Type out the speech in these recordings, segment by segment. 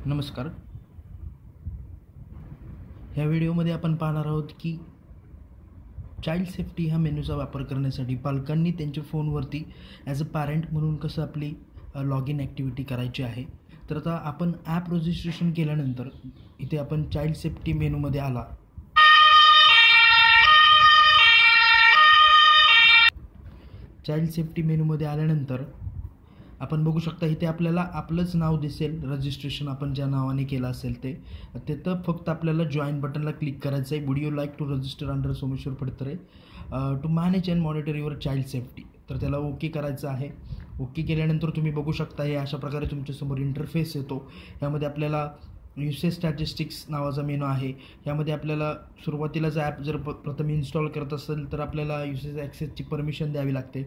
नमस्कार. ह्या व्हिडिओमध्ये आपण पाहणार आहोत की चाइल्ड सेफ्टी ह्या मेनूचा वापर करण्यासाठी पालकांनी त्यांच्या फोनवरती ॲज अ पॅरेंट म्हणून कसं आपली लॉग इन ॲक्टिव्हिटी करायची आहे. तर आता आपण ॲप रजिस्ट्रेशन केल्यानंतर इथे आपण चाइल्ड सेफ्टी मेनूमध्ये आला. चाइल्ड सेफ्टी मेनूमध्ये आल्यानंतर आपण बघू शकता इथे आपल्याला आपलंच नाव दिसेल, रजिस्ट्रेशन आपण ज्या नावाने केलं असेल ते. तिथं फक्त आपल्याला जॉईन बटनला क्लिक करायचं आहे. Would you like to register under Someshwar Phadtare to manage and monitor your child safety. तर त्याला ओके करायचं आहे. ओके केल्यानंतर तुम्ही बघू शकता हे अशा प्रकारे तुमच्यासमोर इंटरफेस येतो. यामध्ये आपल्याला युसेज स्टॅटिस्टिक्स नावाचा मेनू आहे. यामध्ये आपल्याला सुरुवातीलाच ॲप जर प्रथम इन्स्टॉल करत असेल तर आपल्याला युसेज ॲक्सेसची परमिशन द्यावी लागते.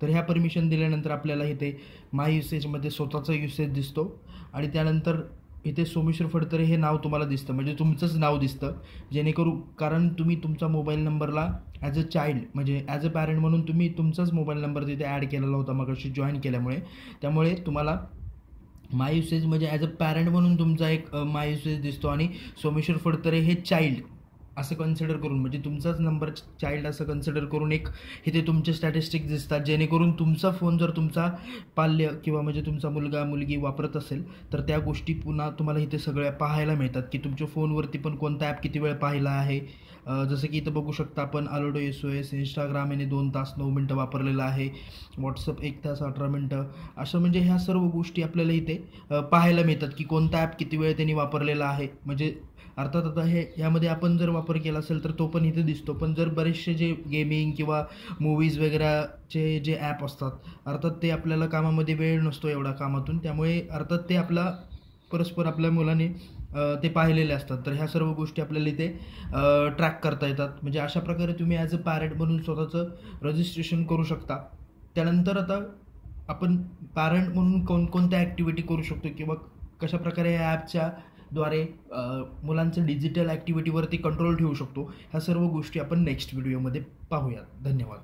तर ह्या परमिशन दिल्यानंतर आपल्याला इथे माय युसेजमध्ये स्वतःचा युसेज दिसतो आणि त्यानंतर इथे सोमेश्वर फडतरे हे नाव तुम्हाला दिसतं, म्हणजे तुमचंच नाव दिसतं. जेणेकरून कारण तुम्ही तुमचा मोबाईल नंबरला ॲज अ चाइल्ड म्हणजे ॲज अ पॅरेंट म्हणून तुम्ही तुमचाच मोबाईल नंबर तिथे ॲड केलेला होता मगाशी जॉईन केल्यामुळे. त्यामुळे तुम्हाला माय युसेज म्हणजे ॲज अ पॅरेंट म्हणून तुमचा एक माय युसेज दिसतो आणि सोमेश्वर फडतरे हे चाइल्ड असं कन्सिडर करून म्हणजे तुमचाच नंबर चाइल्ड असं कन्सिडर करून एक इथे तुमचे स्टॅटिस्टिक्स दिसतात. जेणेकरून तुमचा फोन जर तुमचा पाल्य किंवा म्हणजे तुमचा मुलगा मुलगी वापरत असेल तर त्या गोष्टी पुन्हा तुम्हाला इथे सगळ्या पाहायला मिळतात की तुमच्या फोनवरती पण कोणता ॲप किती वेळ पाहिला आहे. जसं की इथं बघू शकता आपण आलोडो SOS, इंस्टाग्राम याने 2 तास 9 मिनटं वापरलेलं आहे, व्हॉट्सअप 1 तास 18 मिनटं. असं म्हणजे ह्या सर्व गोष्टी आपल्याला इथे पाहायला मिळतात की कोणता ॲप किती वेळ त्यांनी वापरलेला आहे. म्हणजे अर्थात आता ह्यामध्ये आपण जर वापर केला असेल तर तो पण इथे दिसतो. पण जर बरेचसे जे गेमिंग किंवा मूवीज वगैरेचे जे ॲप असतात अर्थात ते आपल्याला कामामध्ये वेळ नसतो एवढा कामातून, त्यामुळे अर्थात ते आपला परस्पर आपल्या मुलाने ते पाहिलेले असतात. तर ह्या सर्व गोष्टी आपल्याला इथे ट्रॅक करता येतात. म्हणजे अशा प्रकारे तुम्ही ॲज अ पॅरेंट म्हणून स्वतःचं रजिस्ट्रेशन करू शकता. त्यानंतर आता आपण पॅरेंट म्हणून कोणकोणत्या ॲक्टिव्हिटी करू शकतो किंवा कशाप्रकारे या ॲपच्या द्वारे मुलांचं डिजिटल ॲक्टिव्हिटीवरती कंट्रोल ठेवू शकतो, ह्या सर्व गोष्टी आपण नेक्स्ट व्हिडिओमध्ये पाहूयात. धन्यवाद.